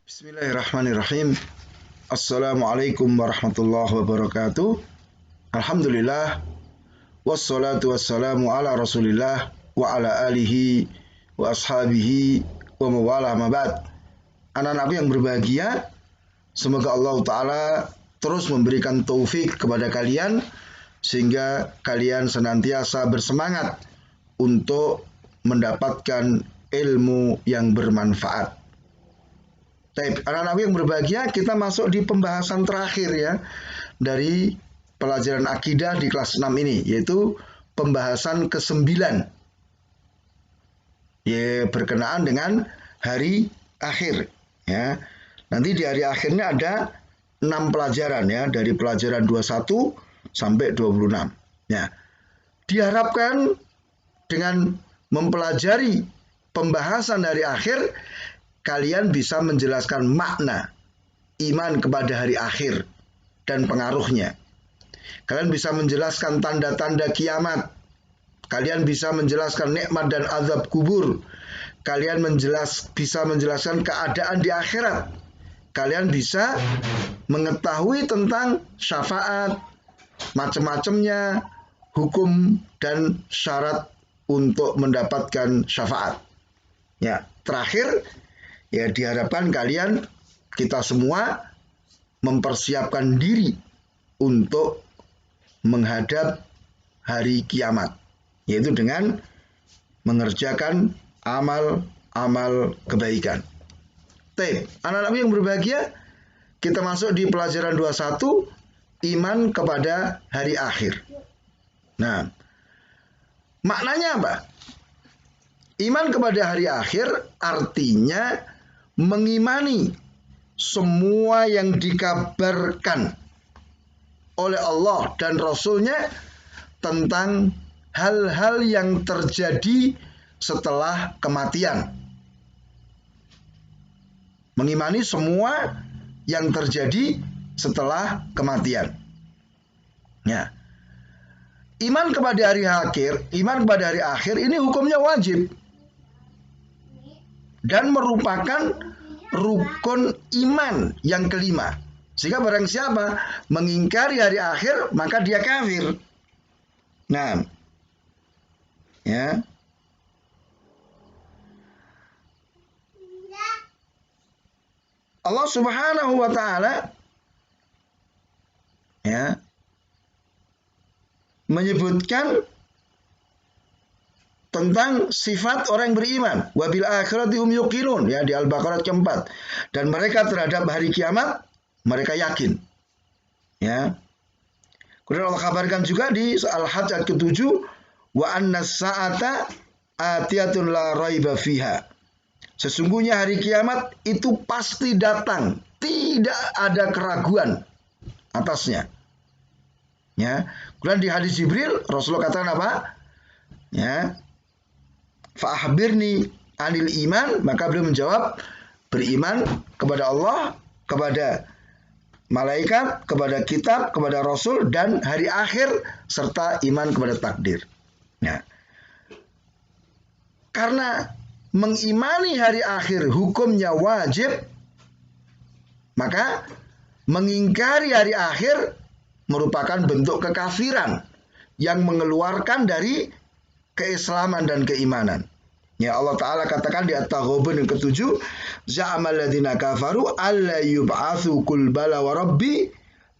Bismillahirrahmanirrahim. Assalamualaikum warahmatullahi wabarakatuh. Alhamdulillah. Wassalatu wassalamu ala rasulillah wa ala alihi wa ashabihi wa mawala mabad. Anak-anakku yang berbahagia, semoga Allah Ta'ala terus memberikan taufik kepada kalian sehingga kalian senantiasa bersemangat untuk mendapatkan ilmu yang bermanfaat. Anak-anak yang berbahagia, kita masuk di pembahasan terakhir ya dari pelajaran akidah di kelas 6 ini, yaitu pembahasan ke-9 ya, berkenaan dengan hari akhir ya. Nanti di hari akhirnya ada 6 pelajaran ya, dari pelajaran 21 sampai 26 ya. Diharapkan dengan mempelajari pembahasan dari akhir, kalian bisa menjelaskan makna iman kepada hari akhir dan pengaruhnya. Kalian bisa menjelaskan tanda-tanda kiamat. Kalian bisa menjelaskan nikmat dan azab kubur. Kalian bisa menjelaskan keadaan di akhirat. Kalian bisa mengetahui tentang syafaat, macam-macamnya, hukum dan syarat untuk mendapatkan syafaat. Ya, terakhir ya, diharapkan kita semua mempersiapkan diri untuk menghadap hari kiamat, yaitu dengan mengerjakan amal-amal kebaikan. Anak-anak yang berbahagia, kita masuk di pelajaran 21, iman kepada hari akhir. Nah, maknanya apa? Iman kepada hari akhir artinya mengimani semua yang dikabarkan oleh Allah dan Rasul-Nya tentang hal-hal yang terjadi setelah kematian. Mengimani semua yang terjadi setelah kematian. Ya. Iman kepada hari akhir ini hukumnya wajib dan merupakan rukun iman yang kelima. Sehingga barang siapa mengingkari hari akhir, maka dia kafir. Nah, ya. Allah Subhanahu wa taala ya menyebutkan tentang sifat orang yang beriman, wabil akhirati hum yuqinun ya, di Al-Baqarah keempat, dan mereka terhadap hari kiamat mereka yakin ya. Kemudian Allah kabarkan juga di Al-Hajj ayat ke-7, wa anna sa'ata atiyatun la raiba fiha, sesungguhnya hari kiamat itu pasti datang, tidak ada keraguan atasnya ya. Kemudian di hadis Jibril Rasulullah katakan apa ya, fa'ahbirni anil iman, maka beliau menjawab, beriman kepada Allah, kepada malaikat, kepada kitab, kepada Rasul, dan hari akhir, serta iman kepada takdir. Nah, karena mengimani hari akhir hukumnya wajib, maka mengingkari hari akhir merupakan bentuk kekafiran yang mengeluarkan dari keislaman dan keimanan. Ya, Allah Ta'ala katakan di At-Taghabun yang ke-7, za'amal ladzina kafaru alla yub'atsu qul bala wa rabbi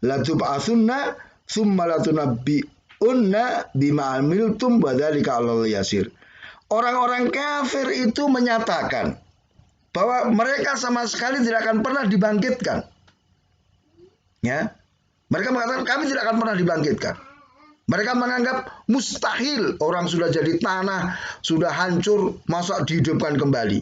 latub'atsunna tsumma latunabbi'unna bima amiltum wa dzalika 'alal yasir. Orang-orang kafir itu menyatakan bahwa mereka sama sekali tidak akan pernah dibangkitkan. Ya. Mereka mengatakan kami tidak akan pernah dibangkitkan. Mereka menganggap mustahil, orang sudah jadi tanah, sudah hancur, masa dihidupkan kembali.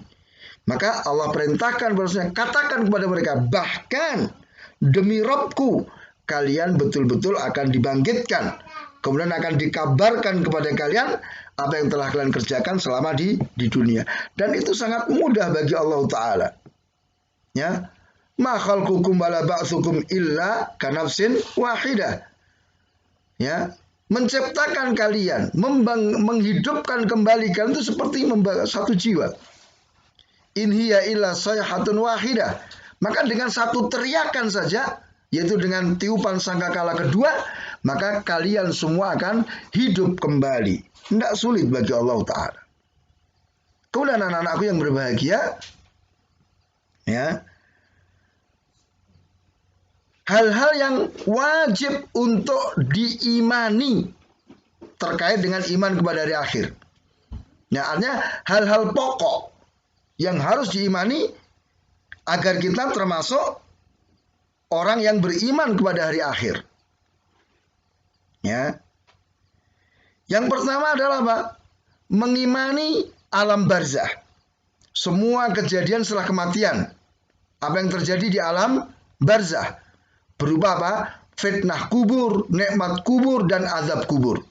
Maka Allah perintahkan bahwasanya katakan kepada mereka, bahkan demi Rabbku, kalian betul-betul akan dibangkitkan. Kemudian akan dikabarkan kepada kalian apa yang telah kalian kerjakan selama di dunia. Dan itu sangat mudah bagi Allah Ta'ala. Ya. Ma khalqukum wala ba'tsukum illa kanafsin wahidah. Ya, menciptakan kalian, menghidupkan kembali kalian itu seperti satu jiwa. In hiya illa sayhatun wahidah. maka dengan satu teriakan saja, yaitu dengan tiupan sangkakala kedua, maka kalian semua akan hidup kembali. Tidak sulit bagi Allah Ta'ala. Kemudian anak-anakku yang berbahagia, ya, hal-hal yang wajib untuk diimani terkait dengan iman kepada hari akhir. Ya, artinya hal-hal pokok yang harus diimani agar kita termasuk orang yang beriman kepada hari akhir. Ya. Yang pertama adalah apa? Mengimani alam barzah. Semua kejadian setelah kematian. Apa yang terjadi di alam barzah. Berupa apa? Fitnah kubur, nikmat kubur, dan azab kubur.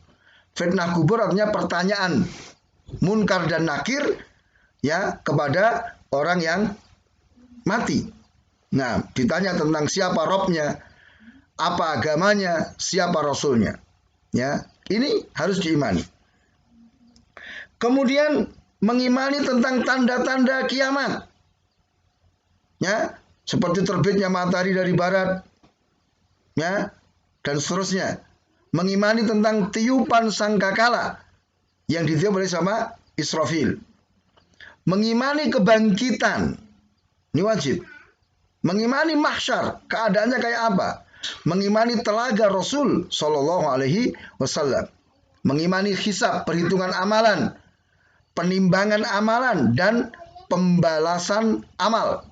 Fitnah kubur artinya pertanyaan munkar dan nakir, ya, kepada orang yang mati. Nah, ditanya tentang siapa Robnya, apa agamanya, siapa Rasulnya. Ya, ini harus diimani. Kemudian mengimani tentang tanda-tanda kiamat. Ya, seperti terbitnya matahari dari barat, ya, dan seterusnya. Mengimani tentang tiupan sangkakala yang ditiup oleh sama Israfil. Mengimani kebangkitan, ini wajib. Mengimani mahsyar, keadaannya kayak apa? Mengimani telaga Rasul Shallallahu Alaihi Wasallam. Mengimani hisab, perhitungan amalan, penimbangan amalan, dan pembalasan amal.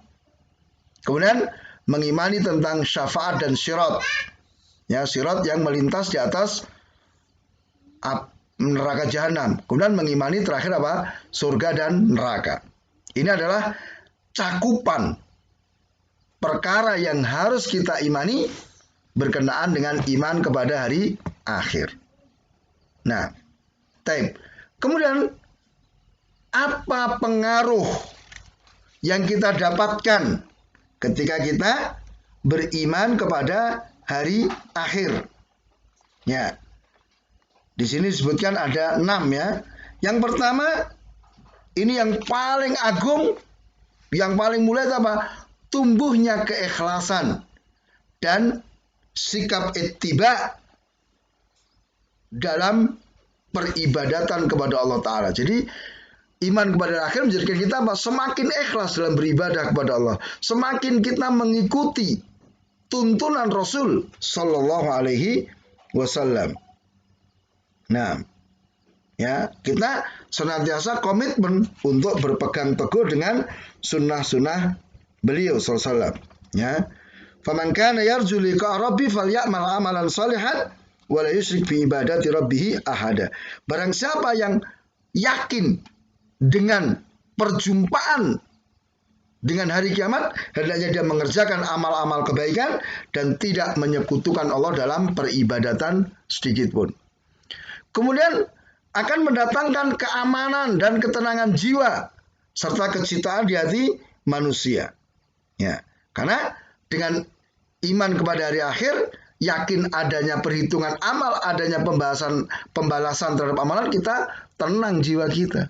Kemudian mengimani tentang syafaat dan syirat. Ya, syirat yang melintas di atas neraka jahanam. Kemudian mengimani terakhir apa? Surga dan neraka. Ini adalah cakupan perkara yang harus kita imani berkenaan dengan iman kepada hari akhir. Nah, taib. Kemudian apa pengaruh yang kita dapatkan ketika kita beriman kepada hari akhir? Ya, di sini disebutkan ada 6 ya. Yang pertama, ini yang paling agung, yang paling mulia apa? Tumbuhnya keikhlasan dan sikap ittiba dalam peribadatan kepada Allah Ta'ala. Jadi iman kepada akhir menjadikan kita semakin ikhlas dalam beribadah kepada Allah. Semakin kita mengikuti tuntunan Rasul Sallallahu Alaihi Wasallam. Nah, ya, kita senantiasa komitmen untuk berpegang teguh dengan sunnah-sunnah beliau Sallallahu Alaihi Wasallam. Ya, faman kana yarju liqa rabbi falyamal amalan salihan wa la yusyrik bi ibadati rabbih ahada. Barang siapa yang yakin dengan perjumpaan dengan hari kiamat, hendaknya dia mengerjakan amal-amal kebaikan dan tidak menyekutukan Allah dalam peribadatan sedikit pun. Kemudian akan mendatangkan keamanan dan ketenangan jiwa serta kecintaan di hati manusia. Ya, karena dengan iman kepada hari akhir, yakin adanya perhitungan amal, adanya pembalasan terhadap amalan, kita tenang jiwa kita.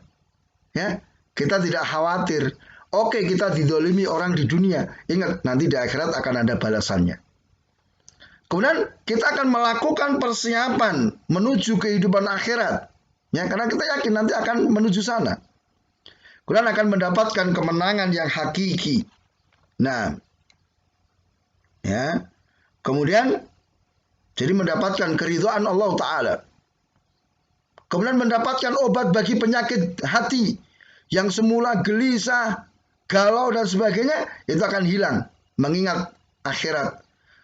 Ya, kita tidak khawatir. Oke, kita didolimi orang di dunia. Ingat, nanti di akhirat akan ada balasannya. Kemudian kita akan melakukan persiapan menuju kehidupan akhirat. Ya, karena kita yakin nanti akan menuju sana. Kemudian akan mendapatkan kemenangan yang hakiki. Nah, ya, kemudian jadi mendapatkan keridhaan Allah Ta'ala. Kemudian mendapatkan obat bagi penyakit hati yang semula gelisah, galau dan sebagainya, itu akan hilang. Mengingat akhirat.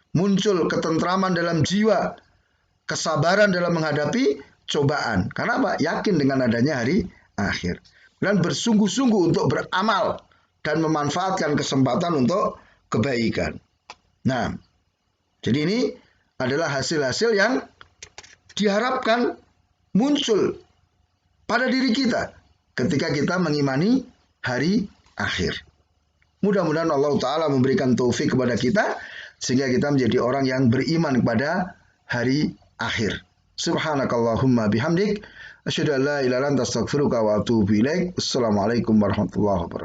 Muncul ketentraman dalam jiwa, kesabaran dalam menghadapi cobaan. Karena apa? Yakin dengan adanya hari akhir. Dan bersungguh-sungguh untuk beramal dan memanfaatkan kesempatan untuk kebaikan. Nah, jadi ini adalah hasil-hasil yang diharapkan muncul pada diri kita ketika kita mengimani hari akhir. Mudah-mudahan Allah Ta'ala memberikan taufik kepada kita sehingga kita menjadi orang yang beriman kepada hari akhir. Subhanakallahumma bihamdik asyhadu an la ilaha illa anta astaghfiruka wa atubu ilaik. Assalamualaikum warahmatullahi wabarakatuh.